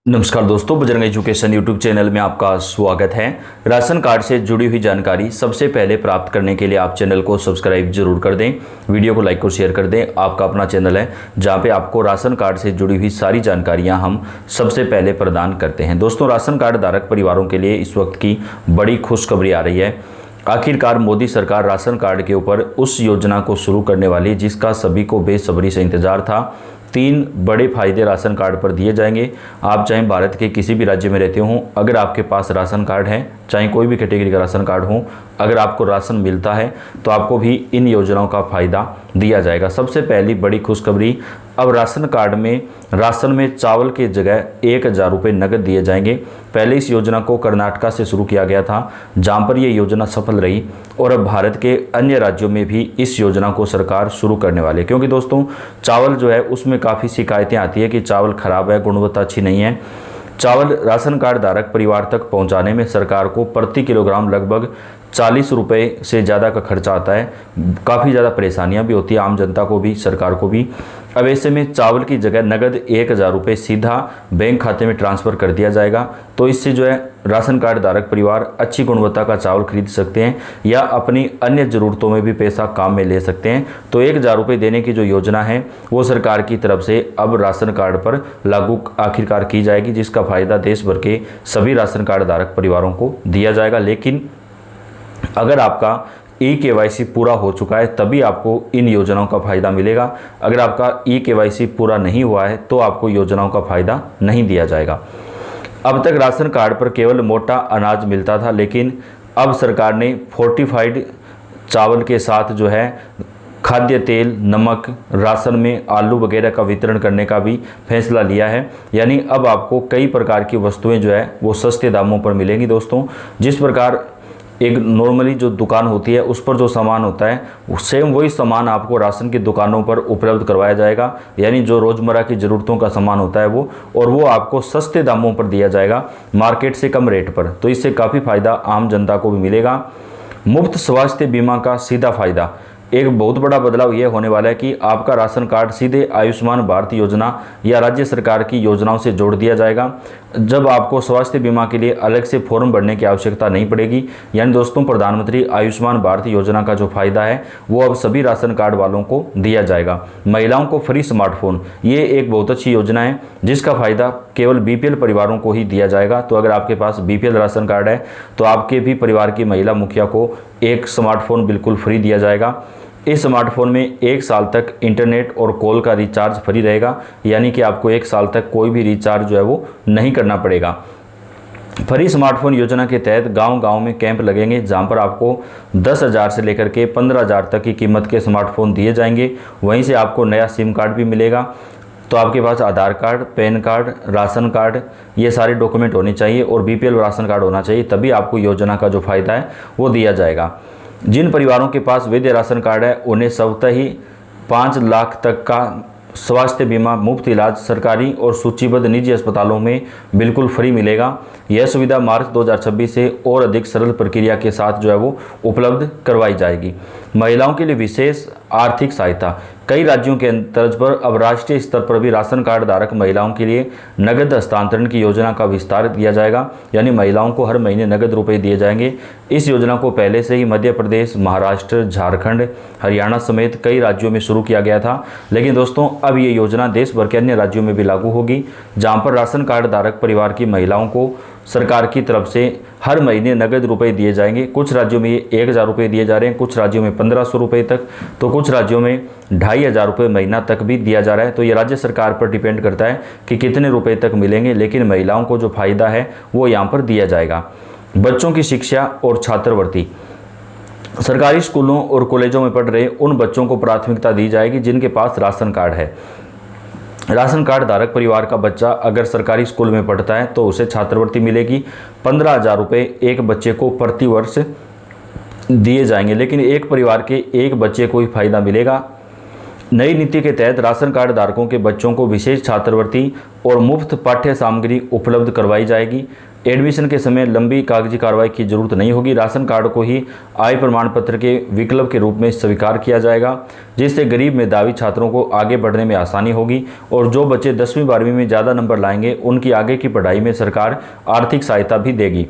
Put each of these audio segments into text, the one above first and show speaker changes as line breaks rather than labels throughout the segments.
नमस्कार दोस्तों, Bajrang education YouTube channel में आपका स्वागत है। राशन कार्ड से जुड़ी हुई जानकारी सबसे पहले प्राप्त करने के लिए आप चैनल को सब्सक्राइब जरूर कर दें, वीडियो को लाइक और शेयर कर दें। आपका अपना चैनल है जहां पे आपको राशन कार्ड से जुड़ी हुई सारी जानकारियां हम सबसे पहले प्रदान करते हैं। दोस्तों, राशन कार्ड धारक परिवारों के लिए इस वक्त की बड़ी खुशखबरी आ रही है। आखिरकार मोदी सरकार राशन कार्ड के ऊपर उस योजना को शुरू करने वाली जिसका सभी को बेसब्री से इंतजार था। 3 बड़े फायदे राशन कार्ड पर दिए जाएंगे। आप चाहे भारत के किसी भी राज्य में रहते हो, अगर आपके पास राशन कार्ड है, चाहे कोई भी कैटेगरी का राशन कार्ड हो, अगर आपको राशन मिलता है तो आपको भी इन योजनाओं का फायदा दिया जाएगा। सबसे पहली बड़ी खुशखबरी, अब राशन कार्ड में राशन में चावल की जगह 1000 रुपये नगद दिए जाएंगे। पहले इस योजना को कर्नाटका से शुरू किया गया था, जहां पर यह योजना सफल रही, और अब भारत के अन्य राज्यों में भी इस योजना को सरकार शुरू करने वाली है। क्योंकि दोस्तों, चावल जो है उसमें काफ़ी शिकायतें आती है कि चावल खराब है, गुणवत्ता अच्छी नहीं है। चावल राशन कार्ड धारक परिवार तक पहुंचाने में सरकार को प्रति किलोग्राम लगभग 40 रुपये से ज़्यादा का खर्चा आता है। काफ़ी ज़्यादा परेशानियां भी होती है आम जनता को भी, सरकार को भी। अब ऐसे में चावल की जगह नगद 1000 रुपये सीधा बैंक खाते में ट्रांसफ़र कर दिया जाएगा। तो इससे जो है राशन कार्ड धारक परिवार अच्छी गुणवत्ता का चावल खरीद सकते हैं या अपनी अन्य ज़रूरतों में भी पैसा काम में ले सकते हैं। तो 1000 रुपये देने की जो योजना है वो सरकार की तरफ से अब राशन कार्ड पर लागू आखिरकार की जाएगी, जिसका फ़ायदा देश भर के सभी राशन कार्ड धारक परिवारों को दिया जाएगा। लेकिन अगर आपका ई-KYC पूरा हो चुका है तभी आपको इन योजनाओं का फ़ायदा मिलेगा। अगर आपका ई-KYC पूरा नहीं हुआ है तो आपको योजनाओं का फ़ायदा नहीं दिया जाएगा। अब तक राशन कार्ड पर केवल मोटा अनाज मिलता था, लेकिन अब सरकार ने फोर्टिफाइड चावल के साथ जो है खाद्य तेल, नमक, राशन में आलू वगैरह का वितरण करने का भी फैसला लिया है। यानी अब आपको कई प्रकार की वस्तुएं जो है वो सस्ते दामों पर मिलेंगी। दोस्तों, जिस प्रकार एक नॉर्मली जो दुकान होती है उस पर जो सामान होता है सेम वही सामान आपको राशन की दुकानों पर उपलब्ध करवाया जाएगा। यानी जो रोज़मर्रा की ज़रूरतों का सामान होता है वो आपको सस्ते दामों पर दिया जाएगा, मार्केट से कम रेट पर। तो इससे काफ़ी फ़ायदा आम जनता को भी मिलेगा। मुफ्त स्वास्थ्य बीमा का सीधा फ़ायदा, एक बहुत बड़ा बदलाव यह होने वाला है कि आपका राशन कार्ड सीधे आयुष्मान भारत योजना या राज्य सरकार की योजनाओं से जोड़ दिया जाएगा। जब आपको स्वास्थ्य बीमा के लिए अलग से फॉर्म भरने की आवश्यकता नहीं पड़ेगी। यानी दोस्तों, प्रधानमंत्री आयुष्मान भारत योजना का जो फायदा है वो अब सभी राशन कार्ड वालों को दिया जाएगा। महिलाओं को फ्री स्मार्टफोन, ये एक बहुत अच्छी योजना है जिसका फ़ायदा केवल BPL परिवारों को ही दिया जाएगा। तो अगर आपके पास BPL राशन कार्ड है तो आपके भी परिवार की महिला मुखिया को एक स्मार्टफोन बिल्कुल फ्री दिया जाएगा। इस स्मार्टफोन में 1 साल तक इंटरनेट और कॉल का रिचार्ज फ्री रहेगा। यानी कि आपको 1 साल तक कोई भी रिचार्ज जो है वो नहीं करना पड़ेगा। फ्री स्मार्टफोन योजना के तहत गांव-गांव में कैंप लगेंगे, जहां पर आपको 10,000 से लेकर के 15,000 तक की कीमत के स्मार्टफोन दिए जाएंगे। वहीं से आपको नया सिम कार्ड भी मिलेगा। तो आपके पास Aadhaar card, PAN card, ration card, ये सारे डॉक्यूमेंट होने चाहिए और BPL राशन कार्ड होना चाहिए, तभी आपको योजना का जो फ़ायदा है वो दिया जाएगा। जिन परिवारों के पास वैध राशन कार्ड है उन्हें स्वतः ही 5 लाख तक का स्वास्थ्य बीमा, मुफ्त इलाज सरकारी और सूचीबद्ध निजी अस्पतालों में बिल्कुल फ्री मिलेगा। यह सुविधा मार्च 2026 से और अधिक सरल प्रक्रिया के साथ जो है वो उपलब्ध करवाई जाएगी। महिलाओं के लिए विशेष आर्थिक सहायता, कई राज्यों के तर्ज पर अब राष्ट्रीय स्तर पर भी राशन कार्ड धारक महिलाओं के लिए नगद हस्तांतरण की योजना का विस्तार किया जाएगा। यानी महिलाओं को हर महीने नगद रुपए दिए जाएंगे। इस योजना को पहले से ही मध्य प्रदेश, महाराष्ट्र, झारखंड, हरियाणा समेत कई राज्यों में शुरू किया गया था। लेकिन दोस्तों, अब ये योजना देश भर के अन्य राज्यों में भी लागू होगी, जहां पर राशन कार्ड धारक परिवार की महिलाओं को सरकार की तरफ से हर महीने नगद रुपए दिए जाएंगे। कुछ राज्यों में 1000 रुपये दिए जा रहे हैं, कुछ राज्यों में 1500 रुपये तक, तो कुछ राज्यों में 2500 रुपये महीना तक भी दिया जा रहा है। तो ये राज्य सरकार पर डिपेंड करता है कि कितने रुपए तक मिलेंगे, लेकिन महिलाओं को जो फ़ायदा है वो यहाँ पर दिया जाएगा। बच्चों की शिक्षा और छात्रवृत्ति, सरकारी स्कूलों और कॉलेजों में पढ़ रहे उन बच्चों को प्राथमिकता दी जाएगी जिनके पास राशन कार्ड है। राशन कार्ड धारक परिवार का बच्चा अगर सरकारी स्कूल में पढ़ता है तो उसे छात्रवृत्ति मिलेगी। 15,000 रुपये एक बच्चे को प्रति वर्ष दिए जाएंगे, लेकिन एक परिवार के एक बच्चे को ही फायदा मिलेगा। नई नीति के तहत राशन कार्ड धारकों के बच्चों को विशेष छात्रवृत्ति और मुफ्त पाठ्य सामग्री उपलब्ध करवाई जाएगी। एडमिशन के समय लंबी कागजी कार्रवाई की जरूरत नहीं होगी। राशन कार्ड को ही आय प्रमाण पत्र के विकल्प के रूप में स्वीकार किया जाएगा, जिससे गरीब मेधावी छात्रों को आगे बढ़ने में आसानी होगी। और जो बच्चे 10वीं 12वीं में ज़्यादा नंबर लाएंगे उनकी आगे की पढ़ाई में सरकार आर्थिक सहायता भी देगी।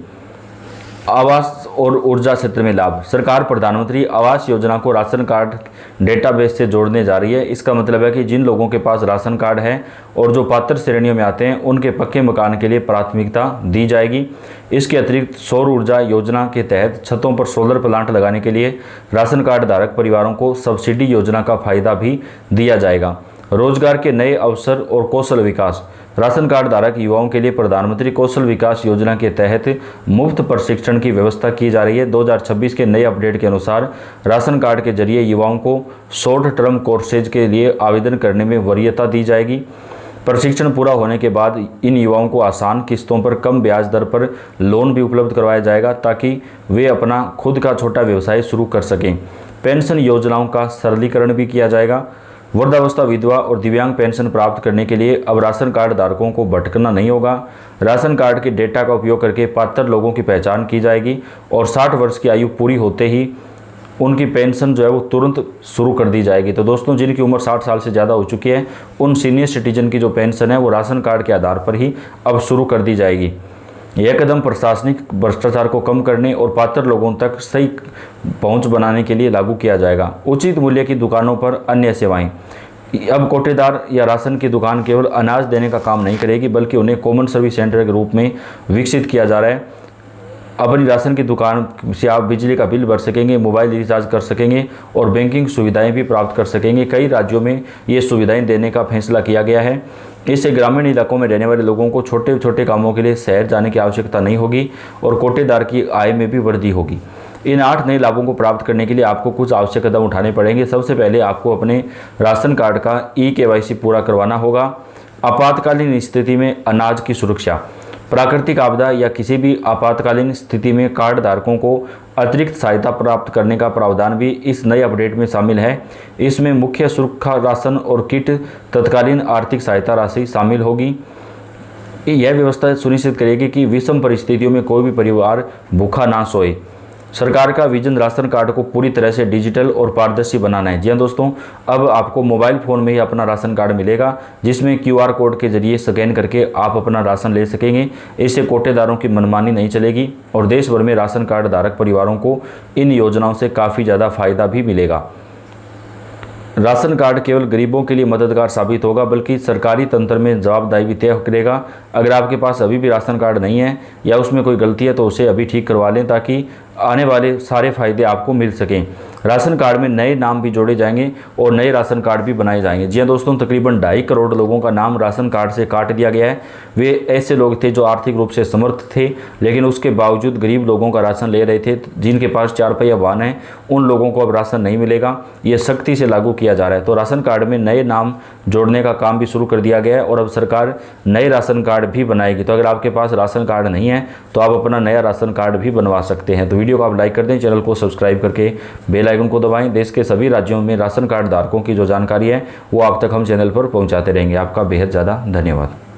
आवास और ऊर्जा क्षेत्र में लाभ। सरकार प्रधानमंत्री आवास योजना को राशन कार्ड डेटाबेस से जोड़ने जा रही है। इसका मतलब है कि जिन लोगों के पास राशन कार्ड है और जो पात्र श्रेणियों में आते हैं उनके पक्के मकान के लिए प्राथमिकता दी जाएगी। इसके अतिरिक्त सौर ऊर्जा योजना के तहत छतों पर सोलर प्लांट लगाने के लिए राशन कार्ड धारक परिवारों को सब्सिडी योजना का फायदा भी दिया जाएगा। रोजगार के नए अवसर और कौशल विकास। राशन कार्ड धारक युवाओं के लिए प्रधानमंत्री कौशल विकास योजना के तहत मुफ्त प्रशिक्षण की व्यवस्था की जा रही है। 2026 के नए अपडेट के अनुसार राशन कार्ड के जरिए युवाओं को शॉर्ट टर्म कोर्सेज के लिए आवेदन करने में वरीयता दी जाएगी। प्रशिक्षण पूरा होने के बाद इन युवाओं को आसान किस्तों पर कम ब्याज दर पर लोन भी उपलब्ध करवाया जाएगा, ताकि वे अपना खुद का छोटा व्यवसाय शुरू कर सकें। पेंशन योजनाओं का सरलीकरण भी किया जाएगा। वृद्धावस्था, विधवा और दिव्यांग पेंशन प्राप्त करने के लिए अब राशन कार्ड धारकों को भटकना नहीं होगा। राशन कार्ड के डेटा का उपयोग करके पात्र लोगों की पहचान की जाएगी और 60 वर्ष की आयु पूरी होते ही उनकी पेंशन जो है वो तुरंत शुरू कर दी जाएगी। तो दोस्तों, जिनकी उम्र 60 साल से ज़्यादा हो चुकी है उन सीनियर सिटीजन की जो पेंशन है वो राशन कार्ड के आधार पर ही अब शुरू कर दी जाएगी। यह कदम प्रशासनिक भ्रष्टाचार को कम करने और पात्र लोगों तक सही पहुंच बनाने के लिए लागू किया जाएगा। उचित मूल्य की दुकानों पर अन्य सेवाएं। अब कोटेदार या राशन की दुकान केवल अनाज देने का काम नहीं करेगी, बल्कि उन्हें कॉमन सर्विस सेंटर के रूप में विकसित किया जा रहा है। अपनी राशन की दुकान से आप बिजली का बिल भर सकेंगे, मोबाइल रिचार्ज कर सकेंगे और बैंकिंग सुविधाएं भी प्राप्त कर सकेंगे। कई राज्यों में ये सुविधाएं देने का फैसला किया गया है। इससे ग्रामीण इलाकों में रहने वाले लोगों को छोटे छोटे कामों के लिए शहर जाने की आवश्यकता नहीं होगी और कोटेदार की आय में भी वृद्धि होगी। इन 8 नए लाभों को प्राप्त करने के लिए आपको कुछ आवश्यक कदम उठाने पड़ेंगे। सबसे पहले आपको अपने राशन कार्ड का ई-KYC पूरा करवाना होगा। आपातकालीन स्थिति में अनाज की सुरक्षा। प्राकृतिक आपदा या किसी भी आपातकालीन स्थिति में कार्ड धारकों को अतिरिक्त सहायता प्राप्त करने का प्रावधान भी इस नए अपडेट में शामिल है। इसमें मुख्य सुरक्षा राशन और किट तत्कालीन आर्थिक सहायता राशि शामिल होगी। यह व्यवस्था सुनिश्चित करेगी कि विषम परिस्थितियों में कोई भी परिवार भूखा ना सोए। सरकार का विजन राशन कार्ड को पूरी तरह से डिजिटल और पारदर्शी बनाना है। जी हाँ दोस्तों, अब आपको मोबाइल फ़ोन में ही अपना राशन कार्ड मिलेगा, जिसमें QR कोड के जरिए स्कैन करके आप अपना राशन ले सकेंगे। इससे कोटेदारों की मनमानी नहीं चलेगी और देश भर में राशन कार्ड धारक परिवारों को इन योजनाओं से काफ़ी ज़्यादा फायदा भी मिलेगा। राशन कार्ड केवल गरीबों के लिए मददगार साबित होगा, बल्कि सरकारी तंत्र में जवाबदेही भी तय करेगा। अगर आपके पास अभी भी राशन कार्ड नहीं है या उसमें कोई गलती है तो उसे अभी ठीक करवा लें, ताकि आने वाले सारे फायदे आपको मिल सकें। राशन कार्ड में नए नाम भी जोड़े जाएंगे और नए राशन कार्ड भी बनाए जाएंगे। जी हाँ दोस्तों, तकरीबन 2.5 करोड़ लोगों का नाम राशन कार्ड से काट दिया गया है। वे ऐसे लोग थे जो आर्थिक रूप से समर्थ थे, लेकिन उसके बावजूद गरीब लोगों का राशन ले रहे थे। जिनके पास 4 पहिया वाहन है उन लोगों को अब राशन नहीं मिलेगा। ये सख्ती से लागू किया जा रहा है। तो राशन कार्ड में नए नाम जोड़ने का काम भी शुरू कर दिया गया है और अब सरकार नए राशन कार्ड भी बनाएगी। तो अगर आपके पास राशन कार्ड नहीं है तो आप अपना नया राशन कार्ड भी बनवा सकते हैं। तो वीडियो को आप लाइक कर दें, चैनल को सब्सक्राइब करके बेल आइकन को दबाएं। देश के सभी राज्यों में राशन कार्ड धारकों की जो जानकारी है वो आप तक हम चैनल पर पहुंचाते रहेंगे। आपका बेहद ज़्यादा धन्यवाद।